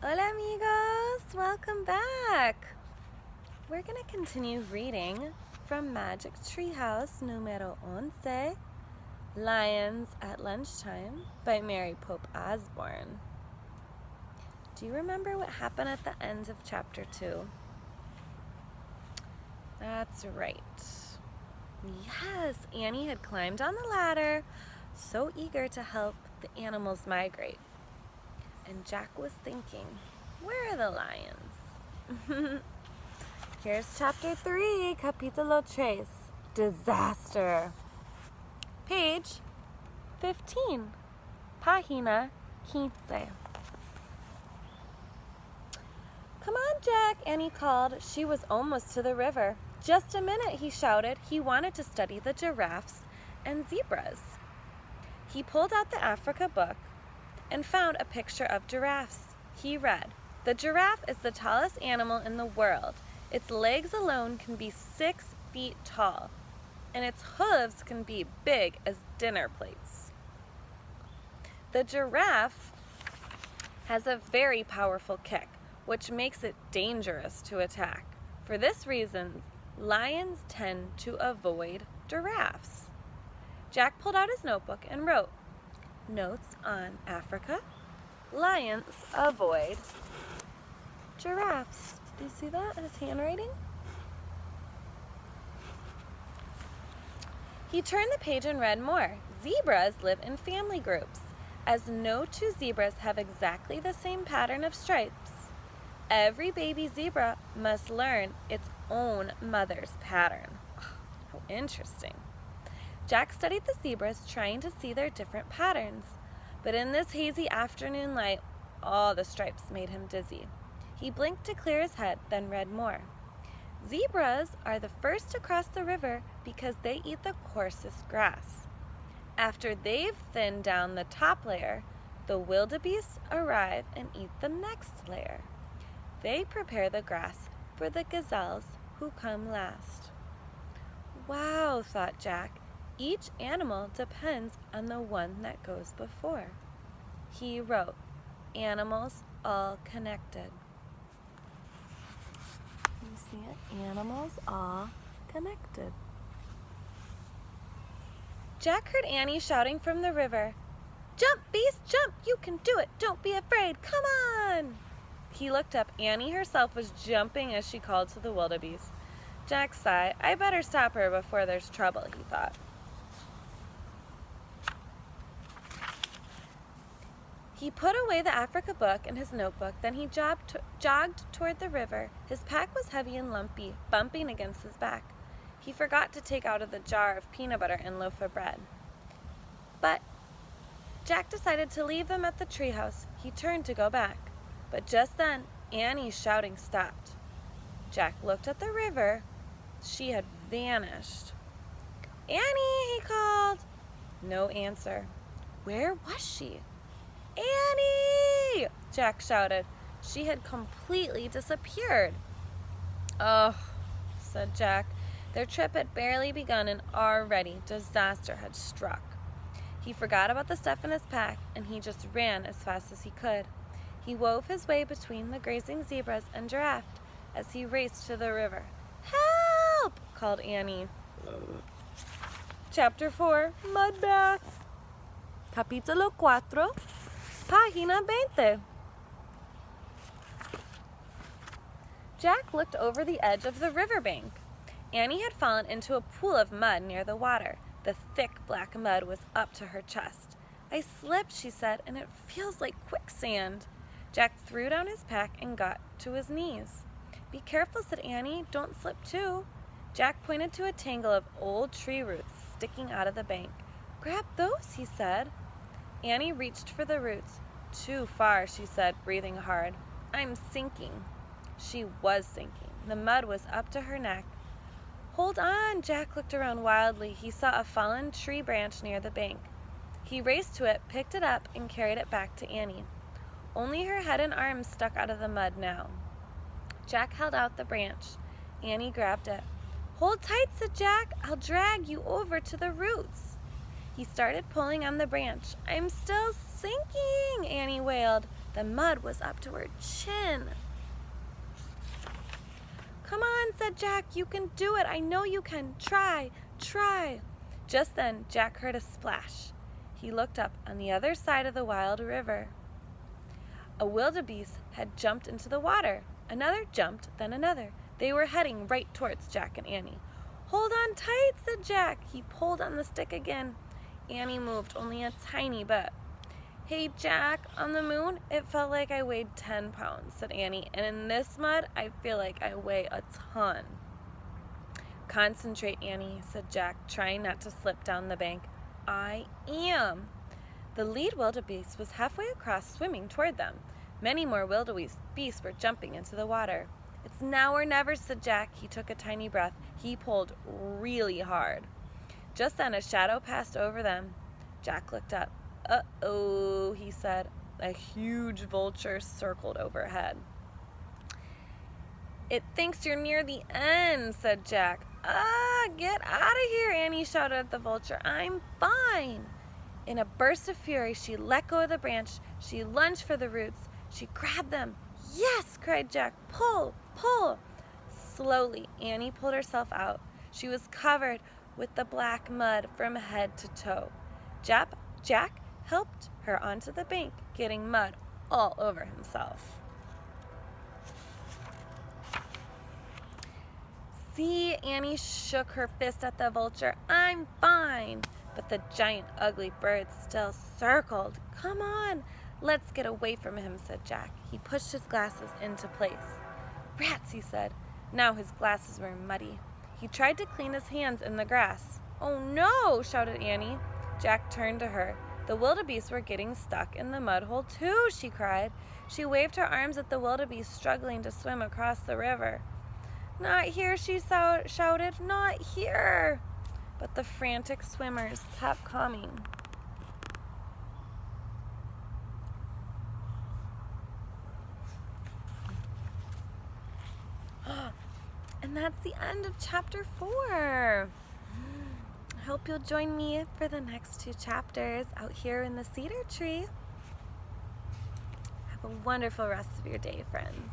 Hola amigos, welcome back. We're going to continue reading from Magic Treehouse numero 11, Lions at Lunchtime by Mary Pope Osborne. Do you remember what happened at the end of chapter 2? That's right. Yes, Annie had climbed on the ladder, so eager to help the animals migrate. And Jack was thinking, where are the lions? Here's chapter 3, Capítulo 3, Disaster. Page 15, Página 15. Come on, Jack, Annie called. She was almost to the river. Just a minute, he shouted. He wanted to study the giraffes and zebras. He pulled out the Africa book and found a picture of giraffes. He read, "The giraffe is the tallest animal in the world. Its legs alone can be 6 feet tall, and its hooves can be big as dinner plates. The giraffe has a very powerful kick, which makes it dangerous to attack. For this reason, lions tend to avoid giraffes." Jack pulled out his notebook and wrote, "Notes on Africa. Lions avoid giraffes." Do you see that? His handwriting? He turned the page and read more. Zebras live in family groups, as no two zebras have exactly the same pattern of stripes. Every baby zebra must learn its own mother's pattern. How interesting. Jack studied the zebras, trying to see their different patterns. But in this hazy afternoon light, all the stripes made him dizzy. He blinked to clear his head, then read more. Zebras are the first to cross the river because they eat the coarsest grass. After they've thinned down the top layer, the wildebeests arrive and eat the next layer. They prepare the grass for the gazelles who come last. Wow, thought Jack. Each animal depends on the one that goes before. He wrote, "Animals all connected." You see it? Animals all connected. Jack heard Annie shouting from the river, "Jump, beast, jump! You can do it! Don't be afraid! Come on!" He looked up. Annie herself was jumping as she called to the wildebeest. Jack sighed. "I better stop her before there's trouble," he thought. He put away the Africa book and his notebook, then he jogged toward the river. His pack was heavy and lumpy, bumping against his back. He forgot to take out of the jar of peanut butter and loaf of bread. But Jack decided to leave them at the treehouse. He turned to go back. But just then, Annie's shouting stopped. Jack looked at the river. She had vanished. "Annie," he called. No answer. Where was she? "Annie!" Jack shouted. She had completely disappeared. "Oh," said Jack. Their trip had barely begun and already disaster had struck. He forgot about the stuff in his pack and he just ran as fast as he could. He wove his way between the grazing zebras and giraffe as he raced to the river. "Help!" called Annie. Chapter 4, Mud Bath. Capítulo 4, Página 20. Jack looked over the edge of the riverbank. Annie had fallen into a pool of mud near the water. The thick black mud was up to her chest. "I slipped," she said, "and it feels like quicksand." Jack threw down his pack and got to his knees. "Be careful," said Annie. "Don't slip too." Jack pointed to a tangle of old tree roots sticking out of the bank. "Grab those," he said. Annie reached for the roots. "Too far," she said, breathing hard. "I'm sinking." She was sinking. The mud was up to her neck. "Hold on!" Jack looked around wildly. He saw a fallen tree branch near the bank. He raced to it, picked it up, and carried it back to Annie. Only her head and arms stuck out of the mud now. Jack held out the branch. Annie grabbed it. "Hold tight," said Jack. "I'll drag you over to the roots." He started pulling on the branch. "I'm still sinking," Annie wailed. The mud was up to her chin. "Come on," said Jack. "You can do it. I know you can. Try, try." Just then, Jack heard a splash. He looked up on the other side of the wild river. A wildebeest had jumped into the water. Another jumped, then another. They were heading right towards Jack and Annie. "Hold on tight," said Jack. He pulled on the stick again. Annie moved only a tiny bit. "Hey, Jack, on the moon, it felt like I weighed 10 pounds, said Annie. "And in this mud, I feel like I weigh a ton." "Concentrate, Annie," said Jack, trying not to slip down the bank. "I am." The lead wildebeest was halfway across, swimming toward them. Many more wildebeests were jumping into the water. "It's now or never," said Jack. He took a tiny breath. He pulled really hard. Just then a shadow passed over them. Jack looked up. "Uh-oh," he said. A huge vulture circled overhead. "It thinks you're near the end," said Jack. "Ah, get out of here," Annie shouted at the vulture. "I'm fine." In a burst of fury, she let go of the branch. She lunged for the roots. She grabbed them. "Yes," cried Jack. "Pull, pull." Slowly, Annie pulled herself out. She was covered with the black mud from head to toe. Jack helped her onto the bank, getting mud all over himself. "See," Annie shook her fist at the vulture. "I'm fine." But the giant ugly bird still circled. "Come on, let's get away from him," said Jack. He pushed his glasses into place. "Rats," he said. Now his glasses were muddy. He tried to clean his hands in the grass. "Oh no," shouted Annie. Jack turned to her. The wildebeests were getting stuck in the mud hole too, she cried. She waved her arms at the wildebeest struggling to swim across the river. "Not here," she shouted. "Not here." But the frantic swimmers kept coming. And that's the end of chapter 4. I hope you'll join me for the next 2 chapters out here in the cedar tree. Have a wonderful rest of your day, friends.